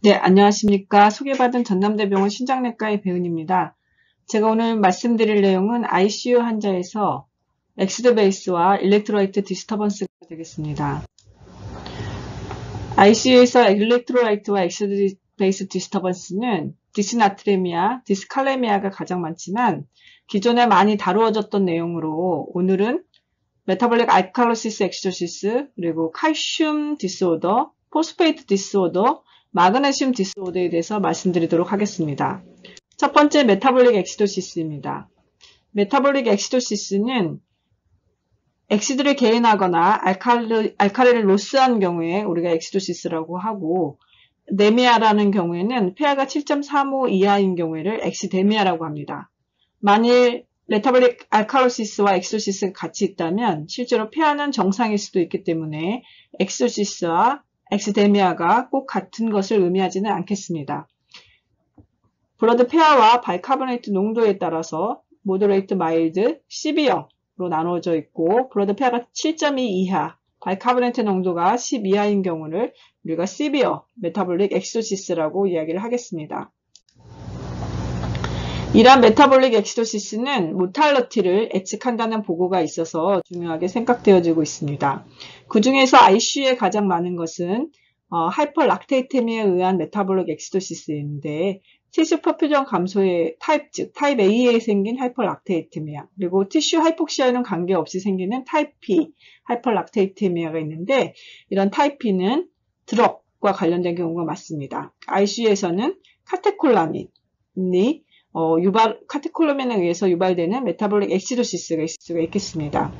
네, 안녕하십니까. 소개받은 전남대병원 신장내과의 배은입니다. 제가 오늘 말씀드릴 내용은 ICU 환자에서 엑시드 베이스와 일렉트로라이트 디스터번스가 되겠습니다. ICU에서 일렉트로라이트와 엑시드 베이스 디스터번스는 디스나트레미아, 디스칼레미아가 가장 많지만 기존에 많이 다루어졌던 내용으로 오늘은 메타볼릭 알칼로시스 엑시도시스, 그리고 칼슘 디스오더, 포스페이트 디스오더, 마그네슘 디스오더에 대해서 말씀드리도록 하겠습니다. 첫 번째 메타볼릭 엑시도시스입니다. 메타볼릭 엑시도시스는 엑시드를 개인하거나 알칼리를 로스한 경우에 우리가 엑시도시스라고 하고, 네미아라는 경우에는 폐하가 7.35 이하인 경우를 엑시데미아라고 합니다. 만일 메타볼릭 알칼로시스와 엑시도시스가 같이 있다면 실제로 폐하는 정상일 수도 있기 때문에 엑시도시스와 엑시데미아가 꼭 같은 것을 의미하지는 않겠습니다. 블러드 폐하와 바이카보네이트 농도에 따라서 모더레이트, 마일드, 시비어로 나누어져 있고, 블러드 폐하가 7.2 이하, 바이카보네이트 농도가 10 이하인 경우를 우리가 시비어 메타볼릭 엑시도시스라고 이야기를 하겠습니다. 이러한 메타볼릭 엑시도시스는 모탈러티를 예측한다는 보고가 있어서 중요하게 생각되어지고 있습니다. 그 중에서 ICU에 가장 많은 것은 하이퍼락테이테미에 의한 메타볼릭 엑시도시스인데, 티슈 퍼퓨전 감소의 타입, 즉 타입 A에 생긴 하이퍼락테이테미아, 그리고 티슈 하이폭시아에는 관계없이 생기는 타입 B 하이퍼락테이테미아가 있는데, 이런 타입 B는 드럭과 관련된 경우가 많습니다. ICU에서는 카테콜라민이 카테콜라민에 의해서 유발되는 메타볼릭 엑시도시스가 있을 수가 있겠습니다.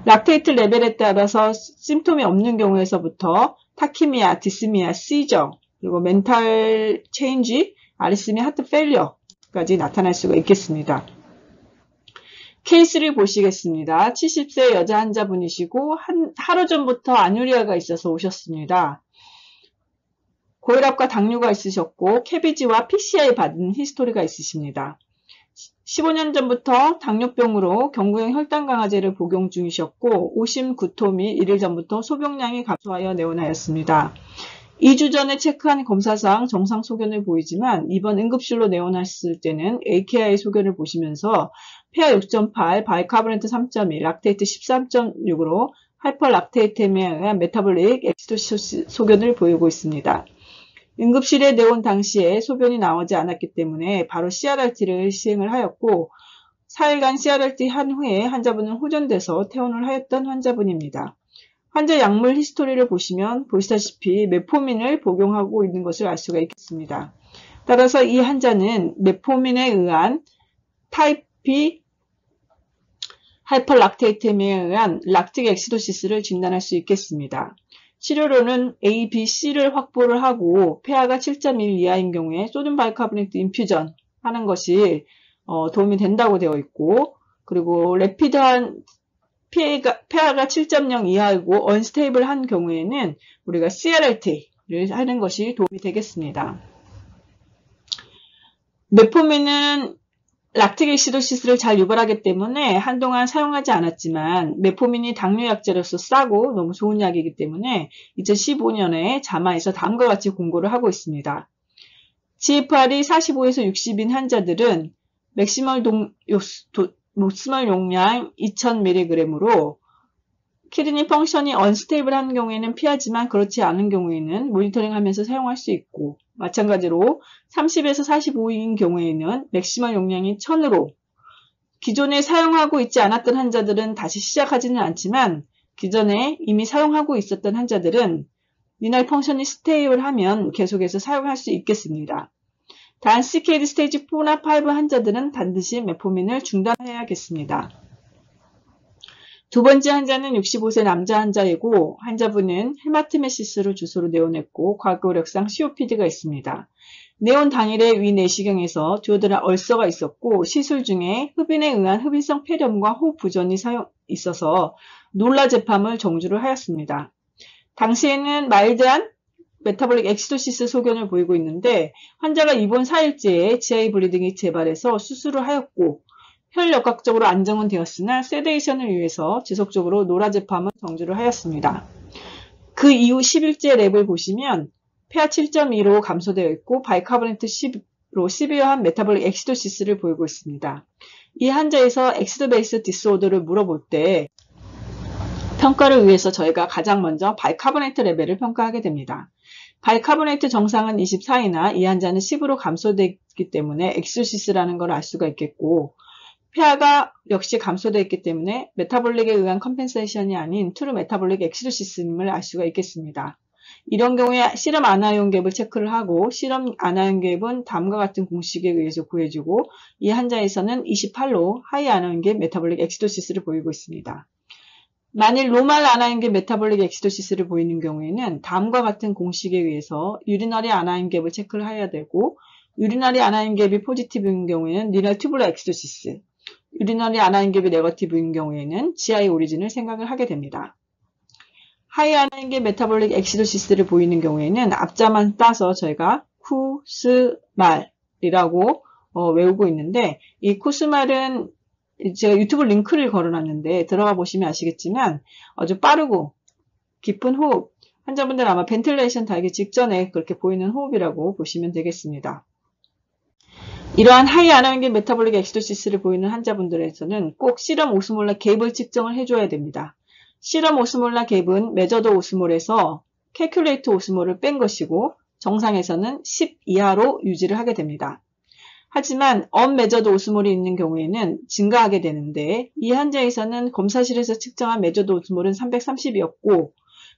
락테이트 레벨에 따라서 심톰이 없는 경우에서부터 타키미아, 디스미아, 시저, 그리고 멘탈 체인지, 아리스미, 하트 페일리어까지 나타날 수가 있겠습니다. 케이스를 보시겠습니다. 70세 여자 환자분이시고 하루 전부터 아뉴리아가 있어서 오셨습니다. 고혈압과 당뇨가 있으셨고 캐비지와 PCI 받은 히스토리가 있으십니다. 15년 전부터 당뇨병으로 경구용 혈당 강화제를 복용 중이셨고 오심, 구토 및 1일 전부터 소변량이 감소하여 내원하였습니다. 2주 전에 체크한 검사상 정상 소견을 보이지만 이번 응급실로 내원했을 때는 AKI 소견을 보시면서 폐하 6.8, 바이카보네이트 3.1, 락테이트 13.6으로 하이퍼락테이테미아에 의한 메타볼릭 엑시도시스 소견을 보이고 있습니다. 응급실에 내온 당시에 소변이 나오지 않았기 때문에 바로 CRRT를 시행을 하였고 4일간 CRRT 한 후에 환자분은 호전돼서 퇴원을 하였던 환자분입니다. 환자 약물 히스토리를 보시면 보시다시피 메포민을 복용하고 있는 것을 알 수가 있겠습니다. 따라서 이 환자는 메포민에 의한 타입 B 하이퍼락테이테미아에 의한 락틱 엑시도시스를 진단할 수 있겠습니다. 치료로는 A, B, C를 확보를 하고 폐하가 7.1 이하인 경우에 소듐 바이카보네이트 인퓨전 하는 것이 도움이 된다고 되어 있고, 그리고 레피드한 폐하가 7.0 이하이고 언스테이블한 경우에는 우리가 CRRT를 하는 것이 도움이 되겠습니다. 메포민은 락틱 엑시도시스를 잘 유발하기 때문에 한동안 사용하지 않았지만 메포민이 당뇨약제로서 싸고 너무 좋은 약이기 때문에 2015년에 자마에서 다음과 같이 공고를 하고 있습니다. GFR이 45에서 60인 환자들은 맥시멀 용량 2000mg으로 키드니 펑션이 언스테이블한 경우에는 피하지만 그렇지 않은 경우에는 모니터링하면서 사용할 수 있고, 마찬가지로 30에서 45인 경우에는 맥시멀 용량이 1000으로 기존에 사용하고 있지 않았던 환자들은 다시 시작하지는 않지만 기존에 이미 사용하고 있었던 환자들은 리널 펑션이 스테이블하면 계속해서 사용할 수 있겠습니다. 단 CKD 스테이지 4나 5 환자들은 반드시 메포민을 중단해야겠습니다. 두 번째 환자는 65세 남자 환자이고 환자분은 헤마트메시스로 주소로 내원했고 과거 이력상 COPD가 있습니다. 내원 당일에 위 내시경에서 듀오드널 얼서가 있었고 시술 중에 흡인에 의한 흡인성 폐렴과 호흡 부전이 있어서 놀라제팜을 정주를 하였습니다. 당시에는 마일드한 메타볼릭 엑시도시스 소견을 보이고 있는데 환자가 입원 4일째에 GI 블리딩이 재발해서 수술을 하였고 혈역학적으로 안정은 되었으나 세데이션을 위해서 지속적으로 노라제팜을 정주를 하였습니다. 그 이후 10일째 랩을 보시면 폐하 7.2로 감소되어 있고 바이카보네이트 10로 12한 메타볼릭 엑시도시스를 보이고 있습니다. 이 환자에서 엑시도 베이스 디스오더를 물어볼 때 평가를 위해서 저희가 가장 먼저 바이카보네이트 레벨을 평가하게 됩니다. 바이카보네이트 정상은 24이나 이 환자는 10으로 감소되기 때문에 엑시도시스라는 걸 알 수가 있겠고, 폐하가 역시 감소되어 있기 때문에 메타볼릭에 의한 컴펜세이션이 아닌 트루 메타볼릭 엑시도시스임을 알 수가 있겠습니다. 이런 경우에 시럼 아나이온 갭을 체크를 하고, 시럼 아나이온 갭은 다음과 같은 공식에 의해서 구해주고, 이 환자에서는 28로 하이 아나이온 갭 메타볼릭 엑시도시스를 보이고 있습니다. 만일 노멀 아나이온 갭 메타볼릭 엑시도시스를 보이는 경우에는 다음과 같은 공식에 의해서 유리너리 아나이온 갭을 체크를 해야 되고, 유리너리 아나이온 갭이 포지티브인 경우에는 리널 튜블러 엑시도시스, 유리너리 아나이온 갭이 네거티브인 경우에는 GI 오리진을 생각을 하게 됩니다. 하이 아나이온 갭 메타볼릭 엑시도시스를 보이는 경우에는 앞자만 따서 저희가 쿠스말이라고 외우고 있는데, 이 쿠스말은 제가 유튜브 링크를 걸어놨는데 들어가 보시면 아시겠지만 아주 빠르고 깊은 호흡, 환자분들 아마 벤틸레이션 달기 직전에 그렇게 보이는 호흡이라고 보시면 되겠습니다. 이러한 하이 아나이온 갭 메타볼릭 엑시도시스를 보이는 환자분들에서는 꼭 시럼 오스몰라 갭을 측정을 해줘야 됩니다. 시럼 오스몰라 갭은 메저드 오스몰에서 캘큘레이트 오스몰을 뺀 것이고, 정상에서는 10 이하로 유지를 하게 됩니다. 하지만 언메저드 오스몰이 있는 경우에는 증가하게 되는데, 이 환자에서는 검사실에서 측정한 메저드 오스몰은 330이었고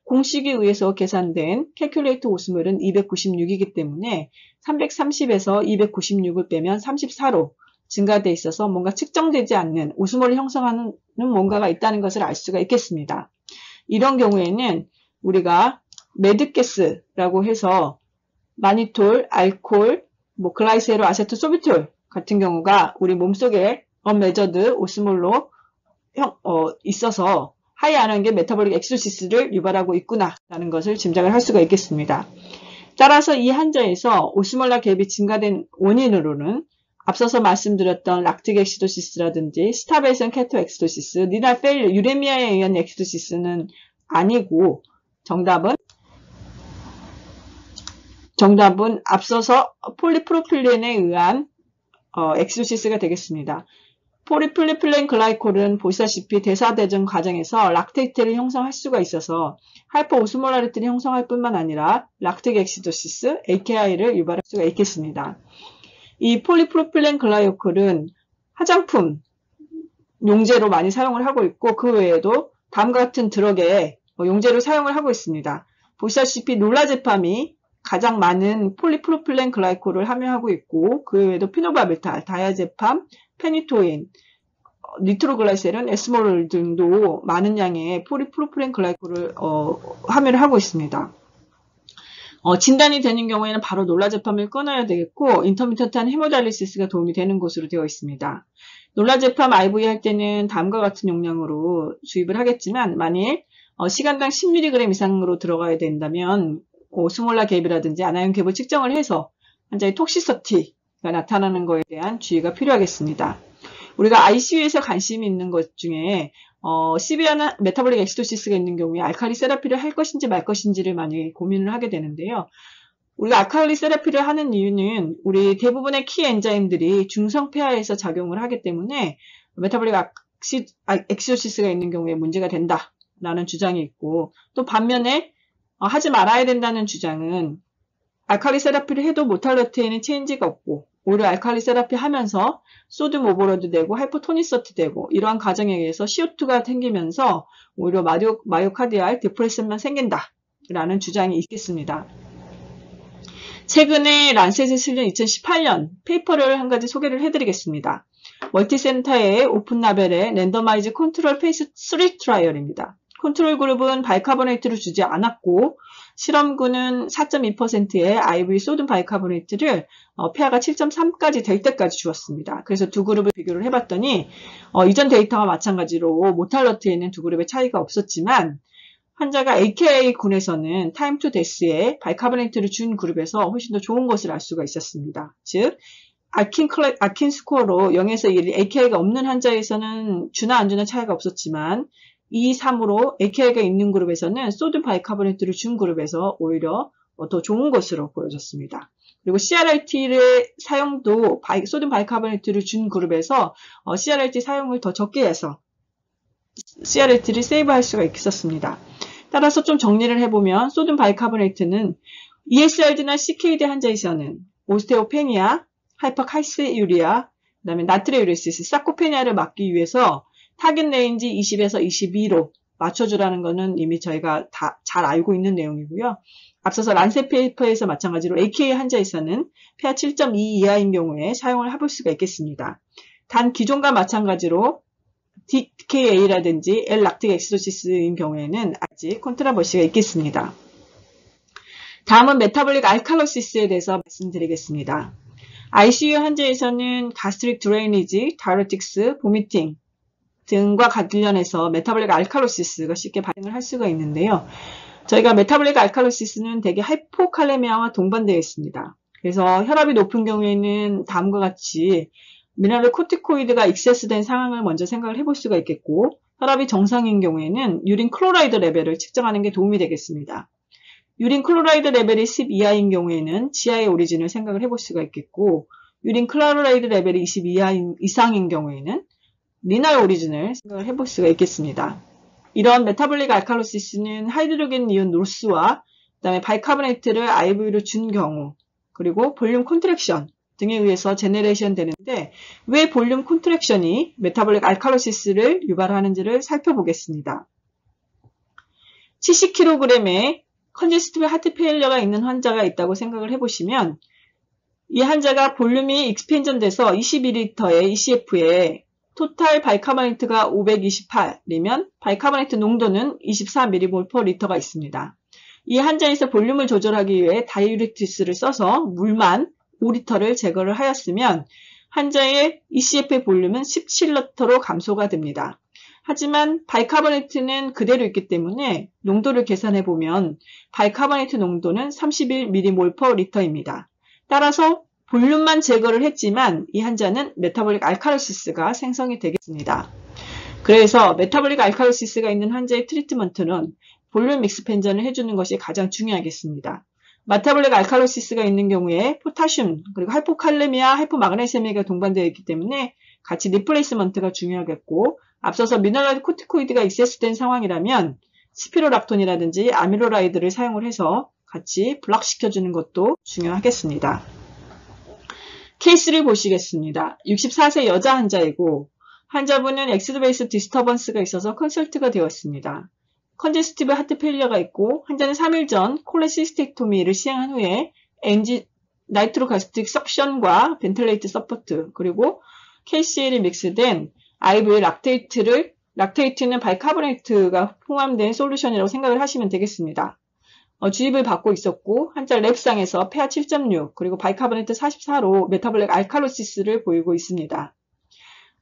공식에 의해서 계산된 캘큘레이트 오스몰은 296이기 때문에 330에서 296을 빼면 34로 증가되어 있어서 뭔가 측정되지 않는 오스몰을 형성하는 뭔가가 있다는 것을 알 수가 있겠습니다. 이런 경우에는 우리가 메드게스라고 해서 마니톨, 알코올, 글라이세로 아세토 소비톨 같은 경우가 우리 몸속에 언메저드 오스몰로 있어서 하이 아나이온 갭 메타볼릭 엑시도시스를 유발하고 있구나라는 것을 짐작을 할 수가 있겠습니다. 따라서 이 환자에서 오스몰라 갭이 증가된 원인으로는 앞서서 말씀드렸던 락틱 엑시도시스라든지 스타베이션 케토 엑시도시스, 리날 페일러, 유레미아에 의한 엑시도시스는 아니고 정답은 앞서서 폴리프로필렌에 의한 엑시도시스가 되겠습니다. 폴리프로필렌 글라이콜은 보시다시피 대사대전 과정에서 락테이트를 형성할 수가 있어서 하이퍼오스몰라리티를 형성할 뿐만 아니라 락틱 엑시도시스, AKI를 유발할 수가 있겠습니다. 이 폴리프로필렌 글라이콜은 화장품, 용제로 많이 사용을 하고 있고, 그 외에도 다음과 같은 드럭에 용제로 사용을 하고 있습니다. 보시다시피 놀라제팜이 가장 많은 폴리프로필렌 글라이콜을 함유하고 있고, 그 외에도 피노바빌탈, 다이아제팜, 페니토인, 니트로글라이셀은 에스모롤 등도 많은 양의 폴리프로필렌 글라이콜을 함유를 하고 있습니다. 진단이 되는 경우에는 바로 놀라제팜을 끊어야 되겠고, 인터미턴트한 헤모다이리시스가 도움이 되는 것으로 되어 있습니다. 놀라제팜 IV 할 때는 다음과 같은 용량으로 주입을 하겠지만, 만일 시간당 10mg 이상으로 들어가야 된다면 오스몰라 갭이라든지 아나이온 갭을 측정을 해서 환자의 톡시서티가 나타나는 것에 대한 주의가 필요하겠습니다. 우리가 ICU에서 관심이 있는 것 중에 시비아나 메타볼릭 엑시도시스가 있는 경우에 알칼리 세라피를 할 것인지 말 것인지를 많이 고민을 하게 되는데요. 우리가 알칼리 세라피를 하는 이유는 우리 대부분의 키 엔자임들이 중성 폐하에서 작용을 하기 때문에 메타볼릭 엑시도시스가 있는 경우에 문제가 된다라는 주장이 있고, 또 반면에 하지 말아야 된다는 주장은 알칼리 세라피를 해도 모탈러티에는 체인지가 없고, 오히려 알칼리 세라피 하면서 소듐 오버로드 되고 하이포토니서트 되고, 이러한 과정에 의해서 CO2가 생기면서 오히려 마이오카디알 디프레션만 생긴다라는 주장이 있겠습니다. 최근에 란셋에 실린 2018년 페이퍼를 한 가지 소개를 해드리겠습니다. 멀티센터의 오픈 라벨의 랜더마이즈 컨트롤 페이스 3 트라이얼입니다. 컨트롤 그룹은 바이카보네이트를 주지 않았고, 실험군은 4.2%의 IV 소듐 바이카보네이트를 폐하가 7.3까지 될 때까지 주었습니다. 그래서 두 그룹을 비교를 해봤더니 이전 데이터와 마찬가지로 모탈러티에는 두 그룹의 차이가 없었지만, 환자가 AKI군에서는 타임 투 데스에 바이카보네이트를 준 그룹에서 훨씬 더 좋은 것을 알 수가 있었습니다. 즉, 아킨 스코어로 0에서 1, AKI가 없는 환자에서는 주나 안 주나 차이가 없었지만, 2, 3으로 AKI가 있는 그룹에서는 소듐 바이카보네이트를 준 그룹에서 오히려 더 좋은 것으로 보여졌습니다. 그리고 CRLT의 사용도 소듐 바이카보네이트를 준 그룹에서 CRLT 사용을 더 적게 해서 CRLT를 세이브할 수가 있었습니다. 따라서 좀 정리를 해보면 소듐 바이카보네이트는 ESRD나 CKD 환자에서는 오스테오페니아, 하이퍼칼시유리아, 그 다음에 나트레우레시스, 사코페니아를 막기 위해서 타겟 레인지 20에서 22로 맞춰주라는 것은 이미 저희가 다 잘 알고 있는 내용이고요. 앞서서 란셋 페이퍼에서 마찬가지로 AKA 환자에서는 폐하 7.2 이하인 경우에 사용을 해볼 수가 있겠습니다. 단 기존과 마찬가지로 DKA라든지 L-락틱 엑시도시스인 경우에는 아직 컨트라버시가 있겠습니다. 다음은 메타볼릭 알칼로시스에 대해서 말씀드리겠습니다. ICU 환자에서는 가스트릭 드레이니지, 다이어틱스, 보미팅 등과 관련해서 메타볼릭 알칼로시스가 쉽게 발생을 할 수가 있는데요. 저희가 메타볼릭 알칼로시스는 대개 하이포칼레미아와 동반되어 있습니다. 그래서 혈압이 높은 경우에는 다음과 같이 미네랄 코티코이드가 익세스된 상황을 먼저 생각을 해볼 수가 있겠고, 혈압이 정상인 경우에는 유린 클로라이드 레벨을 측정하는 게 도움이 되겠습니다. 유린 클로라이드 레벨이 10 이하인 경우에는 지하의 오리진을 생각을 해볼 수가 있겠고, 유린 클로라이드 레벨이 20 이상인 경우에는 리날 오리진을 생각을 해볼 수가 있겠습니다. 이런 메타볼릭 알칼로시스는 하이드로겐 이온 노스와 그다음에 바이카보네이트를 IV로 준 경우, 그리고 볼륨 콘트랙션 등에 의해서 제네레이션 되는데, 왜 볼륨 콘트랙션이 메타볼릭 알칼로시스를 유발하는지를 살펴보겠습니다. 70kg의 컨제스티브 하트 페일러가 있는 환자가 있다고 생각을 해보시면, 이 환자가 볼륨이 익스펜전 돼서 21리터의 ECF에 토탈 바이카보네이트가 528이면 바이카보네이트 농도는 24mmol/L가 있습니다. 이 환자에서 볼륨을 조절하기 위해 다이유레틱스를 써서 물만 5리터를 제거를 하였으면 환자의 ECF의 볼륨은 17리터로 감소가 됩니다. 하지만 바이카보네이트는 그대로 있기 때문에 농도를 계산해 보면 바이카보네이트 농도는 31mmol/L입니다. 따라서 볼륨만 제거를 했지만 이 환자는 메타볼릭 알칼로시스가 생성이 되겠습니다. 그래서 메타볼릭 알칼로시스가 있는 환자의 트리트먼트는 볼륨 익스펜전을 해주는 것이 가장 중요하겠습니다. 메타볼릭 알칼로시스가 있는 경우에 포타슘, 그리고 하이포칼레미아, 하이포마그네세미아가 동반되어 있기 때문에 같이 리플레이스먼트가 중요하겠고, 앞서서 미네랄 코티코이드가 익세스된 상황이라면 스피로락톤이라든지 아미로라이드를 사용을 해서 같이 블락시켜주는 것도 중요하겠습니다. 케이스를 보시겠습니다. 64세 여자 환자이고 환자분은 엑스드베이스 디스터번스가 있어서 컨설트가 되었습니다. 컨제스티브 하트 페일러가 있고 환자는 3일 전 콜레시스텍토미를 시행한 후에 나이트로가스틱 석션과 벤틀레이트 서포트, 그리고 KCl이 믹스된 IV 락테이트는 바이카보네이트가 포함된 솔루션이라고 생각을 하시면 되겠습니다. 주입을 받고 있었고 환자 랩상에서 폐하 7.6 그리고 바이카보네이트 44로 메타볼릭 알칼로시스를 보이고 있습니다.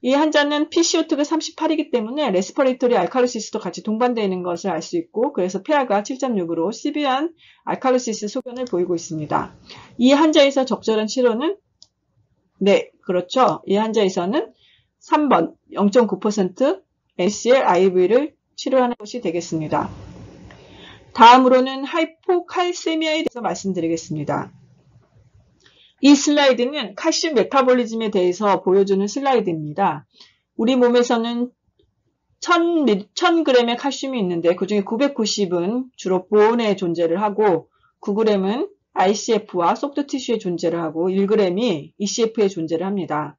이 환자는 PCO2가 38이기 때문에 레스퍼레이터리 알칼로시스도 같이 동반되어 있는 것을 알 수 있고, 그래서 폐하가 7.6으로 시비한 알칼로시스 소견을 보이고 있습니다. 이 환자에서 적절한 치료는 그렇죠. 이 환자에서는 3번 0.9% NCL IV를 치료하는 것이 되겠습니다. 다음으로는 하이포칼세미아에 대해서 말씀드리겠습니다. 이 슬라이드는 칼슘 메타볼리즘에 대해서 보여주는 슬라이드입니다. 우리 몸에서는 1000g의 칼슘이 있는데 그중에 990은 주로 본에 존재를 하고 9g은 ICF와 소프트 티슈에 존재를 하고 1g이 ECF에 존재를 합니다.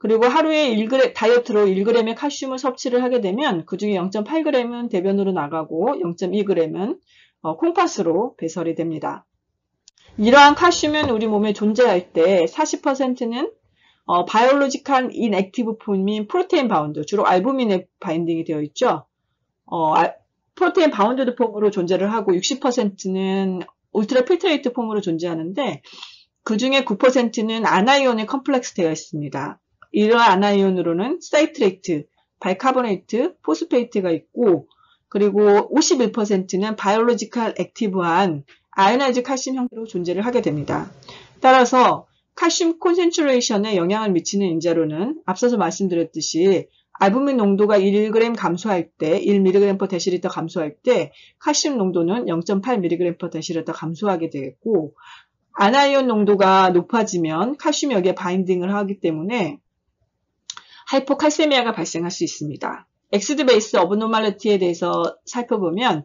그리고 하루에 다이어트로 1g의 칼슘을 섭취를 하게 되면 그중에 0.8g은 대변으로 나가고 0.2g은 콩팥으로 배설이 됩니다. 이러한 칼슘은 우리 몸에 존재할 때 40%는 바이올로지컬 인액티브 폼인 프로테인 바운드, 주로 알부민에 바인딩이 되어 있죠. 프로테인 바운드드 폼으로 존재를 하고 60%는 울트라 필트레이트 폼으로 존재하는데 그 중에 9%는 아나이온에 컴플렉스 되어 있습니다. 이러한 아나이온으로는 사이트레이트, 바이카보네이트, 포스페이트가 있고, 그리고 51%는 바이올로지컬 액티브한 아이오나이즈 칼슘 형태로 존재를 하게 됩니다. 따라서 칼슘 콘센트레이션에 영향을 미치는 인자로는 앞서서 말씀드렸듯이 알부민 농도가 1g 감소할 때, 1mg/dL 감소할 때 칼슘 농도는 0.8mg/dL 감소하게 되겠고, 아나이온 농도가 높아지면 칼슘이 여기에 바인딩을 하기 때문에 하이포칼세미아가 발생할 수 있습니다. 엑시드 베이스 어브노멀리티에 대해서 살펴보면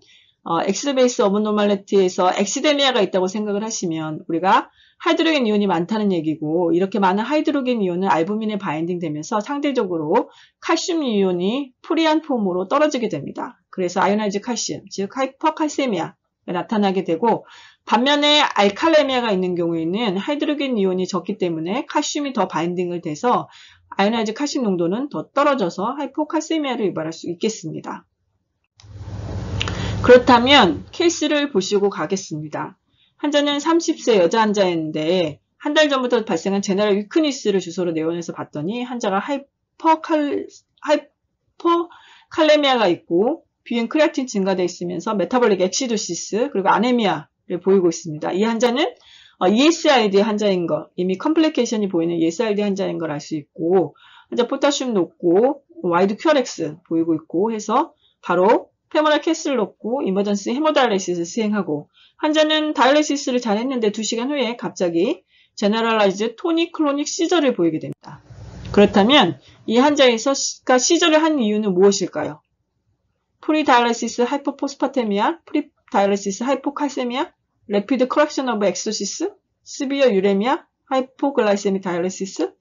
엑시드 베이스 어브노멀리티에서 엑시데미아가 있다고 생각을 하시면 우리가 하이드로겐 이온이 많다는 얘기고, 이렇게 많은 하이드로겐 이온은 알부민에 바인딩 되면서 상대적으로 칼슘 이온이 프리한 폼으로 떨어지게 됩니다. 그래서 아이오나이즈 칼슘, 즉 하이퍼칼세미아가 나타나게 되고, 반면에 알칼레미아가 있는 경우에는 하이드로겐 이온이 적기 때문에 칼슘이 더 바인딩을 돼서 아이오나이즈 칼슘 농도는 더 떨어져서 하이포칼세미아를 유발할 수 있겠습니다. 그렇다면 케이스를 보시고 가겠습니다. 환자는 30세 여자 환자였는데 한 달 전부터 발생한 제너럴 위크니스를 주소로 내원해서 봤더니 환자가 하이퍼칼레미아가 있고 비행 크레아틴 증가되어 있으면서 메타볼릭 엑시도시스 그리고 아네미아를 보이고 있습니다. 이 환자는 ESRD 환자인 거, 이미 컴플리케이션이 보이는 ESRD 환자인 걸 알 수 있고, 환자 포타슘 높고 와이드 QRX 보이고 있고 해서 바로 페모럴 캐스를 놓고 이머전시 헤모다이알리시스를 시행하고, 환자는 다이알리시스를 잘 했는데 2시간 후에 갑자기 제너럴라이즈 토닉 클로닉 시저를 보이게 됩니다. 그렇다면 이 환자에서 시저를 한 이유는 무엇일까요? 프리다이알리시스 하이포포스파테미아, 프리다이알리시스 하이포칼세미아, 레피드 커렉션 오브 엑소시스, 시비어 유레미아, 하이포글라이세미 다이알리시스?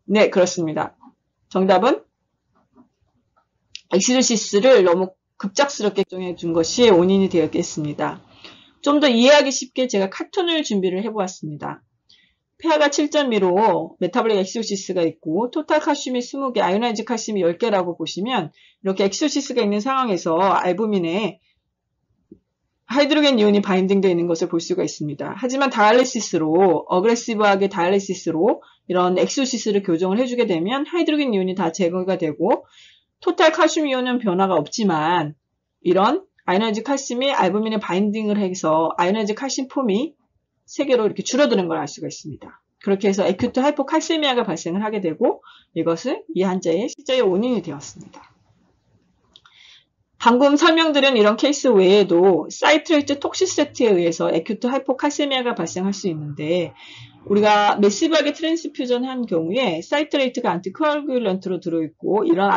네, 그렇습니다. 정답은 엑시도시스를 너무 급작스럽게 정해 준 것이 원인이 되었겠습니다. 좀 더 이해하기 쉽게 제가 카툰을 준비를 해보았습니다. pH가 7.2로 메타볼릭 엑시도시스가 있고 토탈 칼슘이 20개, 아이오나이즈 칼슘이 10개라고 보시면 이렇게 엑시도시스가 있는 상황에서 알부민에 하이드로겐 이온이 바인딩되어 있는 것을 볼 수가 있습니다. 하지만 다이알리시스로, 어그레시브하게 다이알리시스로 이런 엑시도시스를 교정을 해주게 되면 하이드로겐 이온이 다 제거가 되고 토탈 칼슘 이온은 변화가 없지만 이런 아이오나이즈 칼슘이 알부민에 바인딩을 해서 아이오나이즈 칼슘 폼이 3개로 이렇게 줄어드는 걸 알 수가 있습니다. 그렇게 해서 에큐트 하이포칼세미아가 발생을 하게 되고 이것은 이 환자의 실제의 원인이 되었습니다. 방금 설명드린 이런 케이스 외에도 사이트레이트 톡시세티에 의해서 에큐트 하이포칼세미아가 발생할 수 있는데, 우리가 매시브하게 트랜스퓨전 한 경우에 사이트레이트가 안티코아귤런트로 들어있고 이런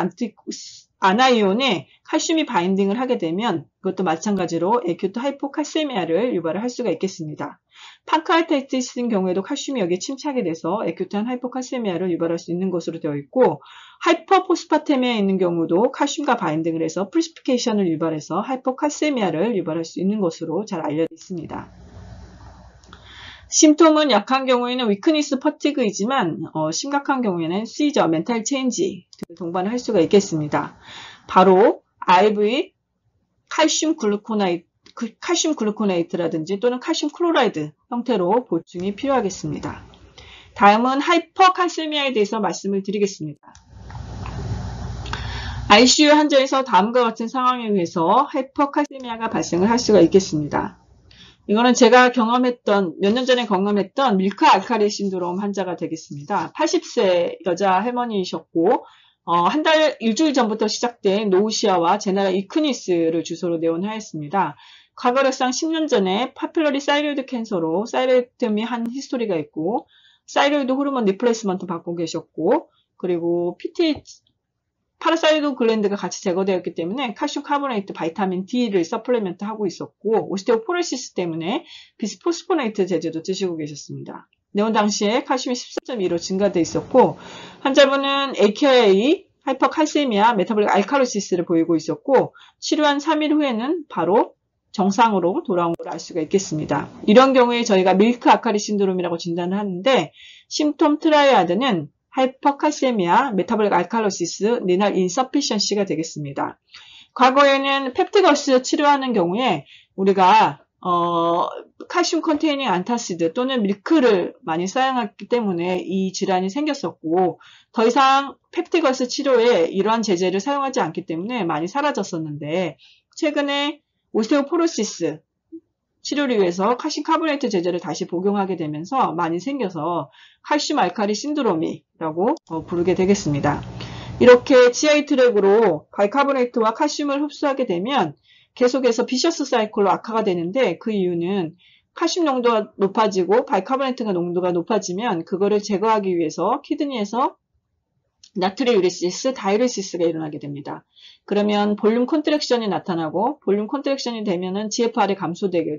아나이온에 칼슘이 바인딩을 하게 되면 그것도 마찬가지로 에큐트 하이포칼세미아를 유발을 할 수가 있겠습니다. 판크아타이티스인 경우에도 칼슘이 여기에 침착이 돼서 에큐트한 하이포칼세미아를 유발할 수 있는 것으로 되어 있고, 하이퍼포스파테미아에 있는 경우도 칼슘과 바인딩을 해서 프리시피케이션을 유발해서 하이포칼세미아를 유발할 수 있는 것으로 잘 알려져 있습니다. 심톰은 약한 경우에는 위크니스 퍼티그이지만 심각한 경우에는 시저, 멘탈 체인지 등을 동반을 할 수가 있겠습니다. 바로 RV 칼슘 글루코네이트라든지 또는 칼슘 클로라이드 형태로 보충이 필요하겠습니다. 다음은 하이퍼칼세미아에 대해서 말씀을 드리겠습니다. ICU 환자에서 다음과 같은 상황에 의해서 하이퍼칼세미아가 발생을 할 수가 있겠습니다. 이거는 제가 몇 년 전에 경험했던 밀크 알칼리 신드롬 환자가 되겠습니다. 80세 여자 할머니이셨고, 일주일 전부터 시작된 노우시아와 제너럴 위크니스를 주소로 내원하였습니다. 과거력상 10년 전에 파퓰러리 사이로이드 캔서로 사이로이드미 한 히스토리가 있고, 사이로이드 호르몬 리플레이스먼트 받고 계셨고, 그리고 파라사이드 글랜드가 같이 제거되었기 때문에 칼슘 카보네이트, 바이타민 D를 서플리멘트 하고 있었고, 오스테오포로시스 때문에 비스포스포네이트 제제도 드시고 계셨습니다. 내원 당시에 칼슘이 14.2로 증가되어 있었고, 환자분은 AKI, 하이퍼칼세미아, 메타볼릭 알칼로시스를 보이고 있었고, 치료한 3일 후에는 바로 정상으로 돌아온 걸 알 수가 있겠습니다. 이런 경우에 저희가 밀크 아카리 신드롬이라고 진단을 하는데, 심톰 트라이아드는 하이퍼칼세미아, 메타볼릭 알칼로시스, 리날 인서피션시가 되겠습니다. 과거에는 펩티거스 치료하는 경우에 우리가 칼슘 컨테이닝 안타시드 또는 밀크를 많이 사용했기 때문에 이 질환이 생겼었고, 더 이상 펩티거스 치료에 이러한 제제를 사용하지 않기 때문에 많이 사라졌었는데, 최근에 오스테오포로시스 치료를 위해서 칼슘 카보네이트 제제를 다시 복용하게 되면서 많이 생겨서 칼슘 알칼리 신드롬이라고 부르게 되겠습니다. 이렇게 GI 트랙으로 바이카보네이트와 칼슘을 흡수하게 되면 계속해서 비셔스 사이클로 악화가 되는데, 그 이유는 칼슘 농도가 높아지고 바이카보네이트가 농도가 높아지면 그거를 제거하기 위해서 키드니에서 나트리 유리시스, 다이리시스가 일어나게 됩니다. 그러면 볼륨 컨트랙션이 나타나고, 볼륨 컨트랙션이 되면은 GFR이 감소되게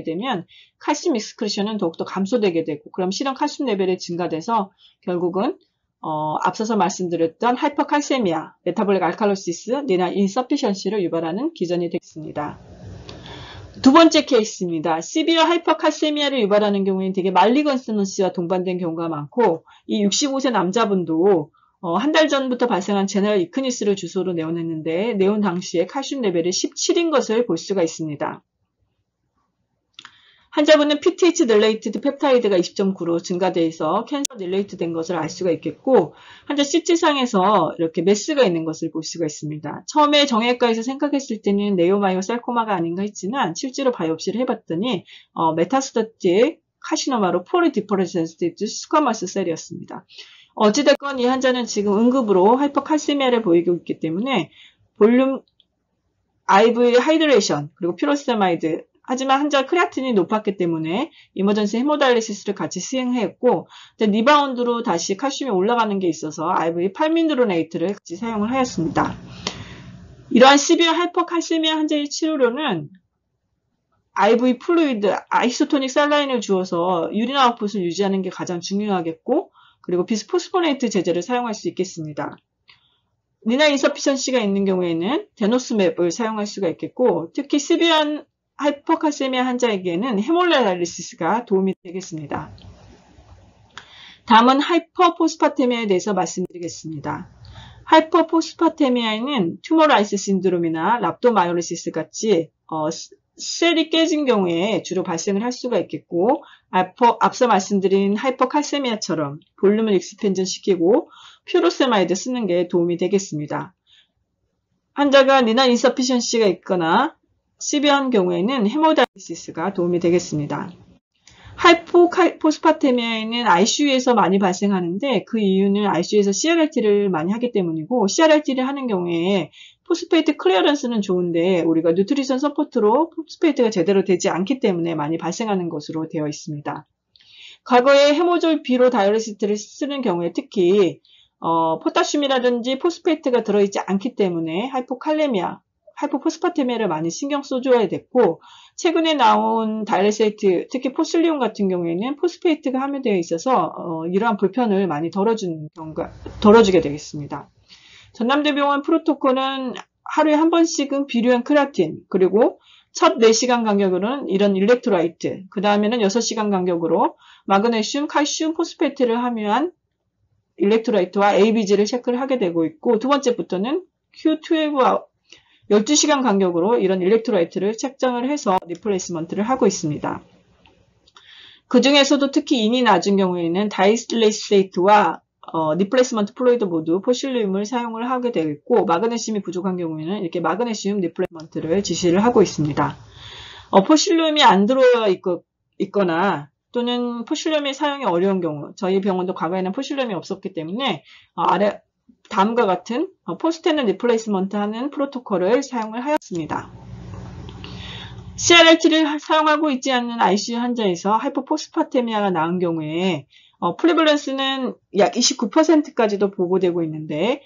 되면 칼슘 익스크리션은 더욱더 감소되게 되고, 그럼 실험 칼슘 레벨이 증가돼서 결국은 앞서서 말씀드렸던 하이퍼칼세미아, 메타볼릭 알칼로시스, 리날 인서피션시를 유발하는 기전이 되겠습니다. 두 번째 케이스입니다. 시비어 하이퍼칼세미아를 유발하는 경우에는 되게 말리건스넌시와 동반된 경우가 많고, 이 65세 남자분도 한 달 전부터 발생한 제너럴 이크니스를 주소로 내원했는데, 내원 당시에 칼슘 레벨이 17인 것을 볼 수가 있습니다. 환자분은 PTH 릴레이티드 펩타이드가 20.9로 증가돼서 캔서 릴레이트 된 것을 알 수가 있겠고, 환자 CT상에서 이렇게 메스가 있는 것을 볼 수가 있습니다. 처음에 정형외과에서 생각했을 때는 네오마이오살코마가 아닌가 했지만 실제로 바이옵시를 해봤더니 메타스타틱 카시노마로 폴리 디퍼렌시에이티드 스쿼머스 셀이었습니다. 어찌됐건 이 환자는 지금 응급으로 하이퍼칼세미아를 보이고 있기 때문에 볼륨 IV 하이드레이션 그리고 퓨로세마이드, 하지만 환자 크레아틴이 높았기 때문에 이머전시 헤모다이리시스를 같이 시행했고, 리바운드로 다시 칼슘이 올라가는 게 있어서 IV 팔민드로네이트를 같이 사용을 하였습니다. 이러한 시비어 하이퍼칼세미아 환자의 치료로는 IV 플루이드, 아이소토닉 살라인을 주어서 유린 아웃풋을 유지하는 게 가장 중요하겠고, 그리고 비스포스포네이트 제제를 사용할 수 있겠습니다. 리날 인서피션시가 있는 경우에는 데노스맵을 사용할 수가 있겠고, 특히 시비한 하이퍼칼세미아 환자에게는 헤몰라다이리시스가 도움이 되겠습니다. 다음은 하이퍼포스파테미아에 대해서 말씀드리겠습니다. 하이퍼포스파테미아에는 튜머라이스 신드롬이나 랍도마이올리시스 같이 셀이 깨진 경우에 주로 발생을 할 수가 있겠고, 앞서 말씀드린 하이퍼칼세미아처럼 볼륨을 익스펜전 시키고 퓨로세마이드 쓰는 게 도움이 되겠습니다. 환자가 리날 인서피션시가 있거나 시비한 경우에는 헤모다이리시스가 도움이 되겠습니다. 하이포스파테미아에는 ICU에서 많이 발생하는데, 그 이유는 ICU에서 CRRT를 많이 하기 때문이고, CRRT를 하는 경우에 포스페이트 클리어런스는 좋은데 우리가 뉴트리션 서포트로 포스페이트가 제대로 되지 않기 때문에 많이 발생하는 것으로 되어 있습니다. 과거에 헤모졸 비로 다이어리시스를 쓰는 경우에 특히 포타슘이라든지 포스페이트가 들어있지 않기 때문에 하이포포스파테미아를 많이 신경 써줘야 됐고, 최근에 나온 다이레세이트, 특히 포슬리움 같은 경우에는 포스페이트가 함유되어 있어서 이러한 불편을 많이 덜어주게 되겠습니다. 전남대병원 프로토콜은 하루에 한 번씩은 비료형 크레아틴, 그리고 첫 4시간 간격으로는 이런 일렉트라이트, 그 다음에는 6시간 간격으로 마그네슘, 칼슘, 포스페이트를 함유한 일렉트라이트와 ABG를 체크를 하게 되고 있고, 두 번째부터는 Q12 12시간 간격으로 이런 일렉트라이트를 책정을 해서 리플레이스먼트를 하고 있습니다. 그 중에서도 특히 인이 낮은 경우에는 다이스레이스테이트와 리플레이스먼트 플루이드 모두 포실륨을 사용을 하게 되어 있고, 마그네슘이 부족한 경우에는 이렇게 마그네슘 리플레이스먼트를 지시를 하고 있습니다. 포실륨이 안 들어와 있거나 또는 포실륨이 사용이 어려운 경우, 저희 병원도 과거에는 포실륨이 없었기 때문에 다음과 같은 포스테는 리플레이스먼트 하는 프로토콜을 사용을 하였습니다. CRRT를 사용하고 있지 않는 ICU 환자에서 하이퍼포스파테미아가 나온 경우에 프리밸런스는 약 29%까지도 보고되고 있는데,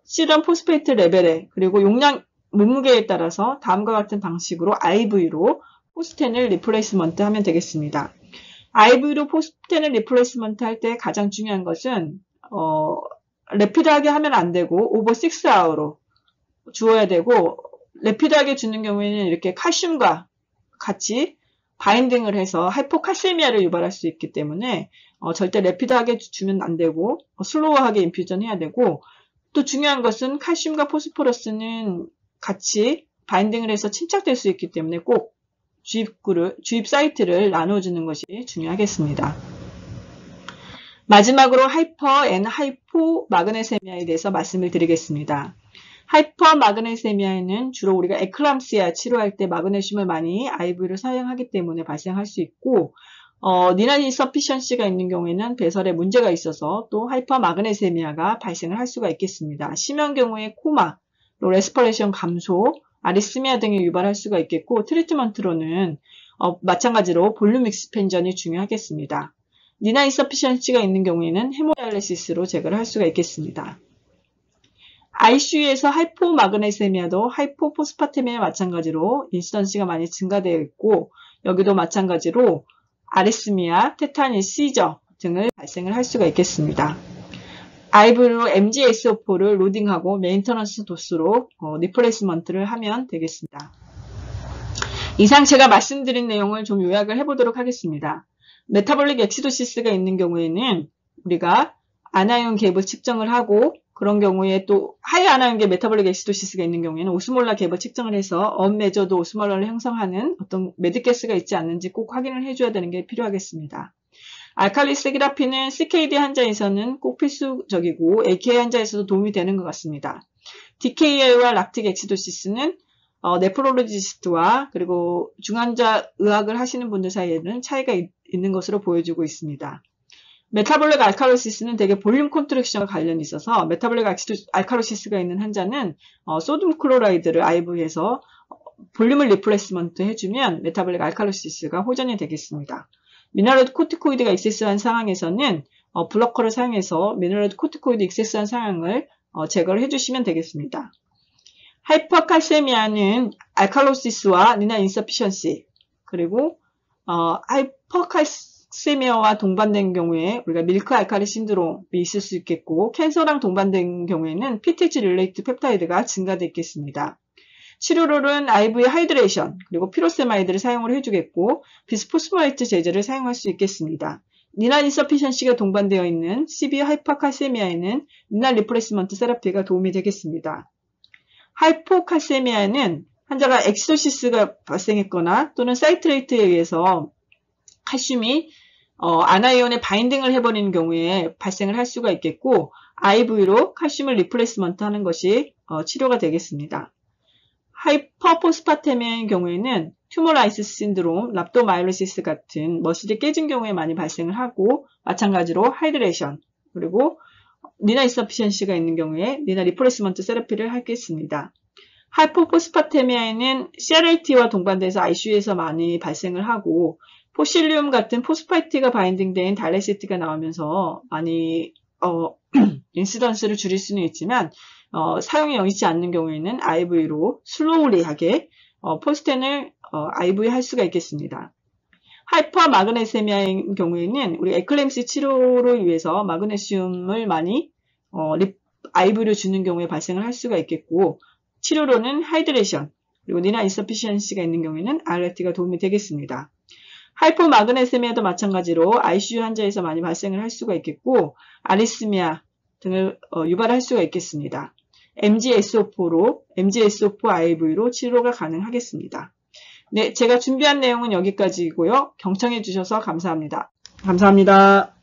실험 포스페이트 레벨에 그리고 용량 몸무게에 따라서 다음과 같은 방식으로 IV로 포스텐을 리플레이스먼트 하면 되겠습니다. IV로 포스텐을 리플레이스먼트 할 때 가장 중요한 것은 래피드하게 하면 안 되고 오버 6아워로 주어야 되고, 래피드하게 주는 경우에는 이렇게 칼슘과 같이 바인딩을 해서 하이포칼세미아를 유발할 수 있기 때문에 절대 래피드하게 주면 안 되고 슬로우하게 인퓨전 해야 되고, 또 중요한 것은 칼슘과 포스포러스는 같이 바인딩을 해서 침착될 수 있기 때문에 꼭 주입 사이트를 나눠주는 것이 중요하겠습니다. 마지막으로 하이포 마그네세미아에 대해서 말씀을 드리겠습니다. 하이퍼 마그네세미아에는 주로 우리가 에클람시아 치료할 때 마그네슘을 많이 IV로 사용하기 때문에 발생할 수 있고, 니난 인서피션시가 있는 경우에는 배설에 문제가 있어서 또 하이퍼마그네세미아가 발생을 할 수가 있겠습니다. 심한 경우에 코마, 레스퍼레이션 감소, 아리스미아 등이 유발할 수가 있겠고 트리트먼트로는 마찬가지로 볼륨 익스펜전이 중요하겠습니다. 니난 인서피션시가 있는 경우에는 헤모다이알리시스로 제거를 할 수가 있겠습니다. ICU에서 하이포마그네세미아도 하이포포스파테미아 마찬가지로 인시던시가 많이 증가되어 있고 여기도 마찬가지로 아리스미아, 테타니, 시저 등을 발생을 할 수가 있겠습니다. IV로 MgSO4를 로딩하고 메인터넌스 도수로 리플레이스먼트를 하면 되겠습니다. 이상 제가 말씀드린 내용을 좀 요약을 해보도록 하겠습니다. 메타볼릭 엑시도시스가 있는 경우에는 우리가 아나이온 갭을 측정을 하고 그런 경우에 또 하이 아나이온계 메타볼릭 엑시도시스가 있는 경우에는 오스몰라 갭을 측정을 해서 언메저드 오스몰라를 형성하는 어떤 매드가스가 있지 않는지 꼭 확인을 해줘야 되는 게 필요하겠습니다. 알칼리세기라피는 CKD 환자에서는 꼭 필수적이고 AKI 환자에서도 도움이 되는 것 같습니다. DKA와 락틱 엑시도시스는 네프롤로지스트와 그리고 중환자 의학을 하시는 분들 사이에는 차이가 있는 것으로 보여지고 있습니다. 메타볼릭 알칼로시스는 대개 볼륨 컨트랙션과 관련이 있어서 메타볼릭 알칼로시스가 있는 환자는 소듐 클로라이드를 IV에서 볼륨을 리플레이스먼트 해주면 메타볼릭 알칼로시스가 호전이 되겠습니다. 미네랄 코티코이드가 익세스한 상황에서는 블러커를 사용해서 미네랄 코티코이드 익세스한 상황을 제거를 해주시면 되겠습니다. 하이퍼칼세미아는 알칼로시스와 니난 인서피션시 그리고 하이퍼칼세미아와 동반된 경우에 우리가 밀크 알칼리 신드롬이 있을 수 있겠고 캔서랑 동반된 경우에는 PTH 릴레이트 펩타이드가 증가되겠습니다. 치료로는 IV 하이드레이션 그리고 피로세마이드를 사용을 해주겠고 비스포스포라이트 제제를 사용할 수 있겠습니다. 니난 인서피션시가 동반되어 있는 CV 하이퍼칼세미아에는 니난 리플레이스먼트 세라피가 도움이 되겠습니다. 하이포칼세미아는 환자가 엑시도시스가 발생했거나 또는 사이트레이트에 의해서 칼슘이 아나이온에 바인딩을 해버리는 경우에 발생을 할 수가 있겠고 IV로 칼슘을 리플레이스먼트 하는 것이 치료가 되겠습니다. 하이퍼포스파테미아의 경우에는 튜머라이시스 신드롬, 랍도마이로시스 같은 머슬이 깨진 경우에 많이 발생을 하고 마찬가지로 하이드레이션 그리고 니난 인서피션시가 있는 경우에 니난 리플레이스먼트 세라피를 하겠습니다. 하이포포스파테미아에는 CRLT와 동반돼서 ICU에서 많이 발생을 하고 포실리움 같은 포스파이트가 바인딩된 다이레시트가 나오면서 많이 인시던스를 줄일 수는 있지만 사용이 여의치 않는 경우에는 IV로 슬로우리하게 포스텐을 IV 할 수가 있겠습니다. 하이퍼마그네세미아의 경우에는 우리 에클램시 치료를 위해서 마그네슘을 많이 IV로 주는 경우에 발생을 할 수가 있겠고 치료로는 하이드레이션 그리고 니난 인서피션시가 있는 경우에는 RLT가 도움이 되겠습니다. 하이퍼마그네세미아도 마찬가지로 ICU 환자에서 많이 발생을 할 수가 있겠고 아리스미아 등을 유발할 수가 있겠습니다. MgSO4 IV로 치료가 가능하겠습니다. 네, 제가 준비한 내용은 여기까지이고요. 경청해 주셔서 감사합니다. 감사합니다.